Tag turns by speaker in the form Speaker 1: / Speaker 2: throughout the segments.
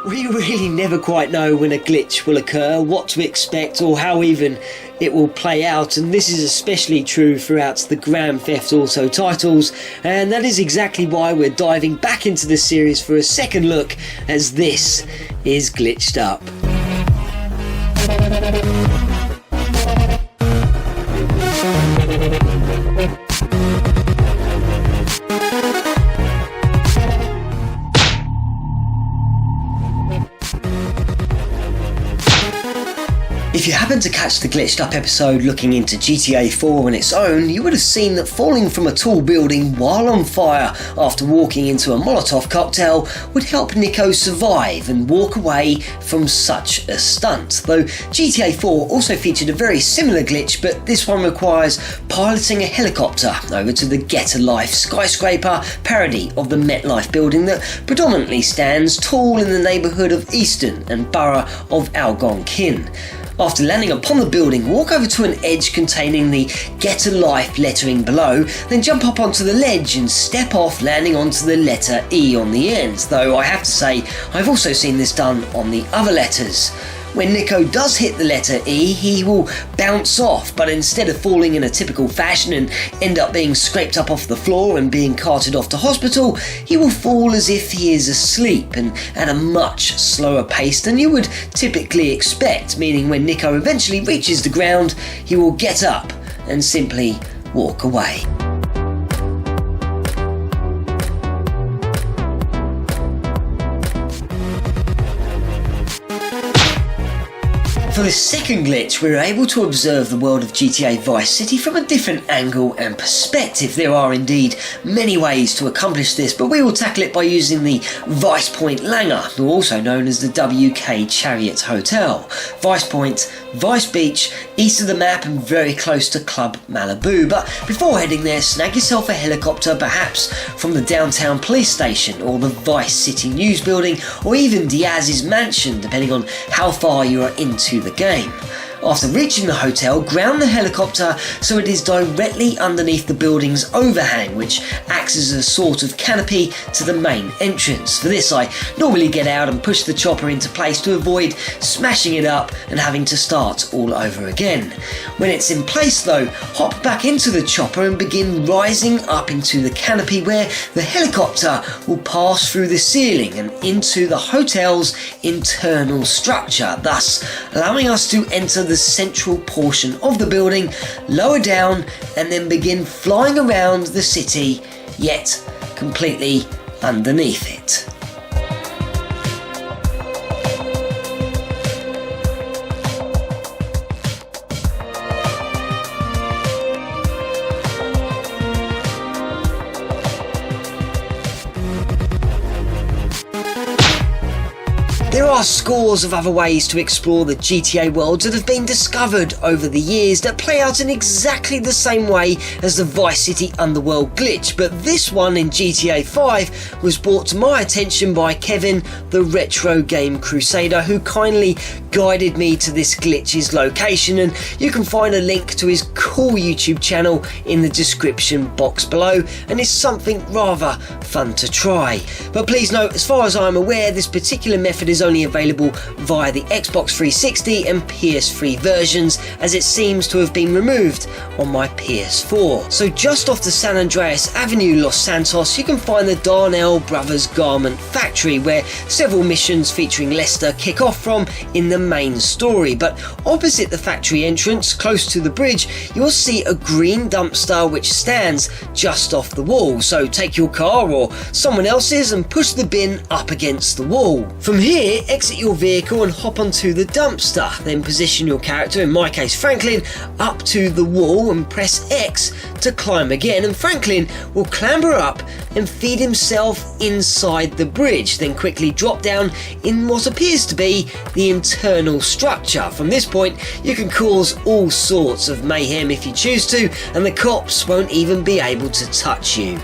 Speaker 1: We really never quite know when a glitch will occur, what to expect or how even it will play out, and this is especially true throughout the Grand Theft Auto titles, and that is exactly why we're diving back into the series for a second look, as this is Glitched Up. If you happened to catch the Glitched Up episode looking into GTA 4 on its own, you would have seen that falling from a tall building while on fire after walking into a Molotov cocktail would help Nico survive and walk away from such a stunt. Though GTA 4 also featured a very similar glitch, but this one requires piloting a helicopter over to the Get a Life skyscraper parody of the MetLife building that predominantly stands tall in the neighbourhood of Easton and borough of Algonquin. After landing upon the building, walk over to an edge containing the Get a Life lettering below, then jump up onto the ledge and step off, landing onto the letter E on the end, though I have to say I've also seen this done on the other letters. When Nico does hit the letter E, he will bounce off, but instead of falling in a typical fashion and end up being scraped up off the floor and being carted off to hospital, he will fall as if he is asleep and at a much slower pace than you would typically expect, meaning when Nico eventually reaches the ground, he will get up and simply walk away. For this second glitch, we're able to observe the world of GTA Vice City from a different angle and perspective. There are indeed many ways to accomplish this, but we will tackle it by using the Vice Point Langer, also known as the WK Chariot Hotel. Vice Point, Vice Beach, east of the map and very close to Club Malibu. But before heading there, snag yourself a helicopter, perhaps from the downtown police station or the Vice City News Building, or even Diaz's mansion, depending on how far you are into the game. After reaching the hotel, ground the helicopter so it is directly underneath the building's overhang, which acts as a sort of canopy to the main entrance. For this, I normally get out and push the chopper into place to avoid smashing it up and having to start all over again. When it's in place though, hop back into the chopper and begin rising up into the canopy, where the helicopter will pass through the ceiling and into the hotel's internal structure, thus allowing us to enter the central portion of the building, lower down, and then begin flying around the city, yet completely underneath it. There are scores of other ways to explore the GTA worlds that have been discovered over the years that play out in exactly the same way as the Vice City Underworld glitch, but this one in GTA 5 was brought to my attention by Kevin, the RetroGameCrusader, who kindly guided me to this glitch's location, and you can find a link to his cool YouTube channel in the description box below, and it's something rather fun to try. But please note, as far as I'm aware, this particular method is only available via the Xbox 360 and PS3 versions, as it seems to have been removed on my PS4. So just off the San Andreas Avenue, Los Santos, you can find the Darnell Brothers Garment Factory, where several missions featuring Lester kick off from in the main story. But opposite the factory entrance, close to the bridge, you'll see a green dumpster which stands just off the wall. So take your car or someone else's and push the bin up against the wall. From here, exit your vehicle and hop onto the dumpster, then position your character, in my case Franklin, up to the wall and press X to climb again, and Franklin will clamber up and feed himself inside the bridge, then quickly drop down in what appears to be the internal structure. From this point, you can cause all sorts of mayhem if you choose to, and the cops won't even be able to touch you.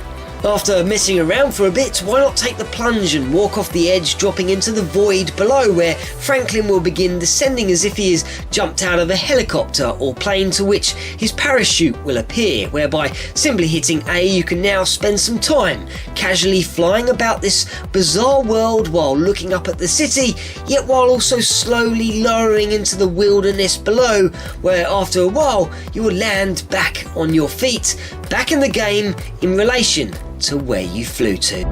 Speaker 1: After messing around for a bit, why not take the plunge and walk off the edge, dropping into the void below, where Franklin will begin descending as if he has jumped out of a helicopter or plane, to which his parachute will appear, whereby simply hitting A you can now spend some time casually flying about this bizarre world while looking up at the city, yet while also slowly lowering into the wilderness below, where after a while you will land back on your feet, back in the game in relation to where you flew to.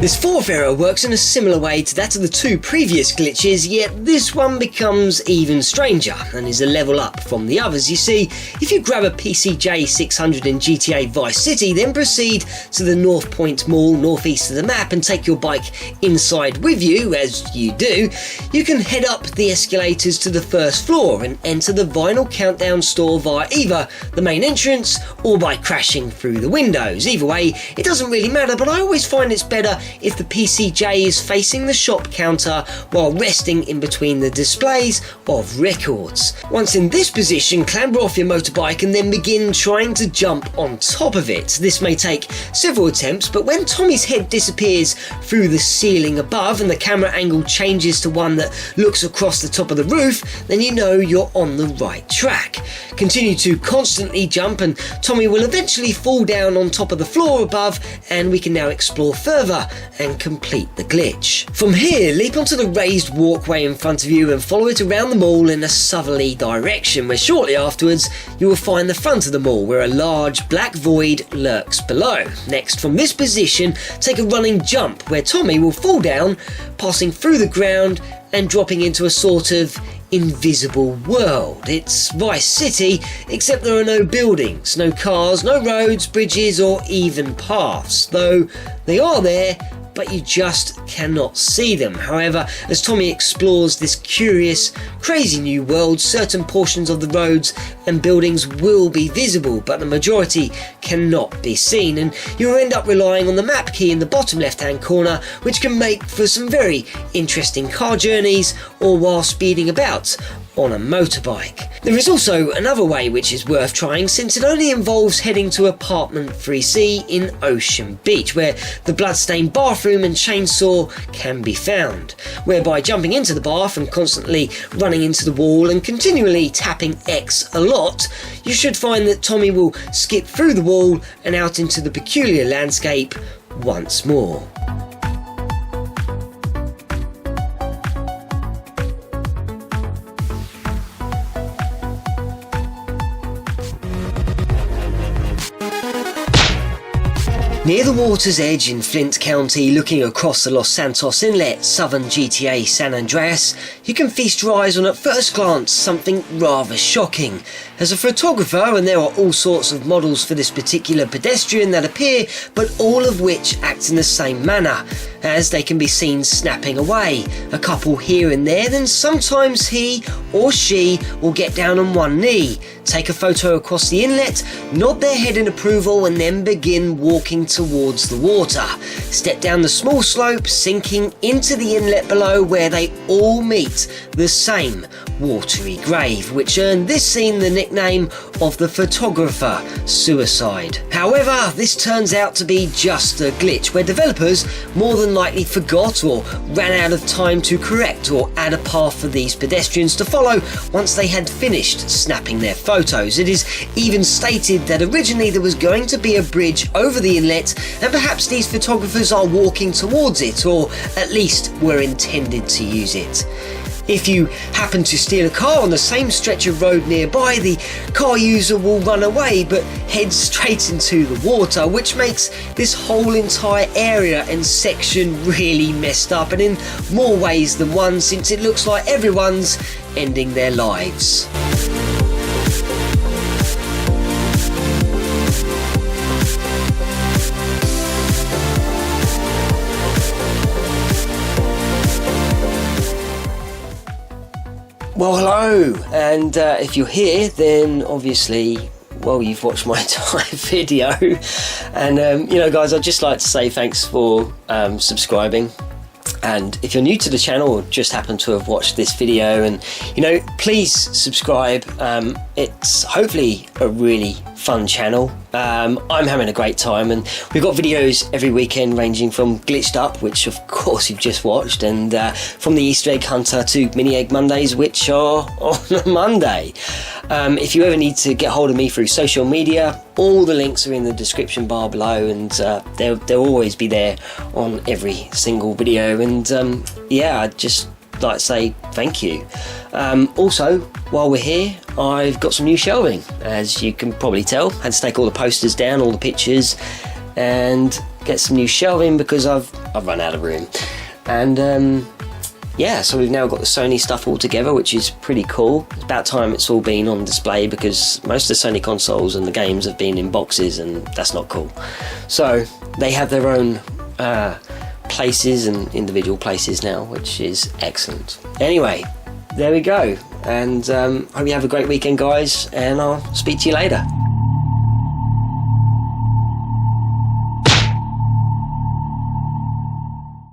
Speaker 1: This fourth error works in a similar way to that of the two previous glitches, yet this one becomes even stranger and is a level up from the others. You see, if you grab a PCJ 600 in GTA Vice City, then proceed to the North Point Mall northeast of the map and take your bike inside with you, as you do, you can head up the escalators to the first floor and enter the Vinyl Countdown store via either the main entrance or by crashing through the windows. Either way, it doesn't really matter, but I always find it's better if the PCJ is facing the shop counter while resting in between the displays of records. Once in this position, clamber off your motorbike and then begin trying to jump on top of it. This may take several attempts, but when Tommy's head disappears through the ceiling above and the camera angle changes to one that looks across the top of the roof, then you know you're on the right track. Continue to constantly jump and Tommy will eventually fall down on top of the floor above, and we can now explore further and complete the glitch. From here, leap onto the raised walkway in front of you and follow it around the mall in a southerly direction, where shortly afterwards you will find the front of the mall where a large black void lurks below. Next, from this position, take a running jump where Tommy will fall down, passing through the ground and dropping into a sort of invisible world. It's Vice City, except there are no buildings, no cars, no roads, bridges or even paths, though they are there, but you just cannot see them. However, as Tommy explores this curious, crazy new world, certain portions of the roads and buildings will be visible, but the majority cannot be seen, and you'll end up relying on the map key in the bottom left-hand corner, which can make for some very interesting car journeys or while speeding about on a motorbike. There is also another way which is worth trying, since it only involves heading to apartment 3C in Ocean Beach, where the bloodstained bathroom and chainsaw can be found, whereby jumping into the bath and constantly running into the wall and continually tapping X a lot, you should find that Tommy will skip through the wall and out into the peculiar landscape once more. Near the water's edge in Flint County, looking across the Los Santos Inlet, southern GTA San Andreas, you can feast your eyes on at first glance something rather shocking. As a photographer, and there are all sorts of models for this particular pedestrian that appear, but all of which act in the same manner, as they can be seen snapping away, a couple here and there, then sometimes he or she will get down on one knee, take a photo across the inlet, nod their head in approval and then begin walking towards the water. Step down the small slope, sinking into the inlet below, where they all meet the same watery grave, which earned this scene the nickname of the photographer suicide. However, this turns out to be just a glitch, where developers more than likely forgot or ran out of time to correct or add a path for these pedestrians to follow once they had finished snapping their photos. It is even stated that originally there was going to be a bridge over the inlet, and perhaps these photographers are walking towards it, or at least were intended to use it. If you happen to steal a car on the same stretch of road nearby, the car user will run away but head straight into the water, which makes this whole entire area and section really messed up, and in more ways than one, since it looks like everyone's ending their lives. Well, hello, and if you're here, then obviously well, you've watched my entire video. And you know, guys, I'd just like to say thanks for subscribing. And if you're new to the channel or just happen to have watched this video, and you know, please subscribe. It's hopefully a really fun channel. I'm having a great time, and we've got videos every weekend ranging from Glitched Up, which of course you've just watched, and from the Easter Egg Hunter to Mini Egg Mondays, which are on a Monday. If you ever need to get hold of me through social media, all the links are in the description bar below, and they'll always be there on every single video. And yeah, I'd just like to say thank you. Also, while we're here, I've got some new shelving, as you can probably tell. Had to take all the posters down, all the pictures, and get some new shelving because I've run out of room. And yeah, so we've now got the Sony stuff all together, which is pretty cool. It's about time it's all been on display, because most of the Sony consoles and the games have been in boxes, and that's not cool. So they have their own places and individual places now, which is excellent. Anyway, there we go, and hope you have a great weekend, guys, and I'll speak to you later.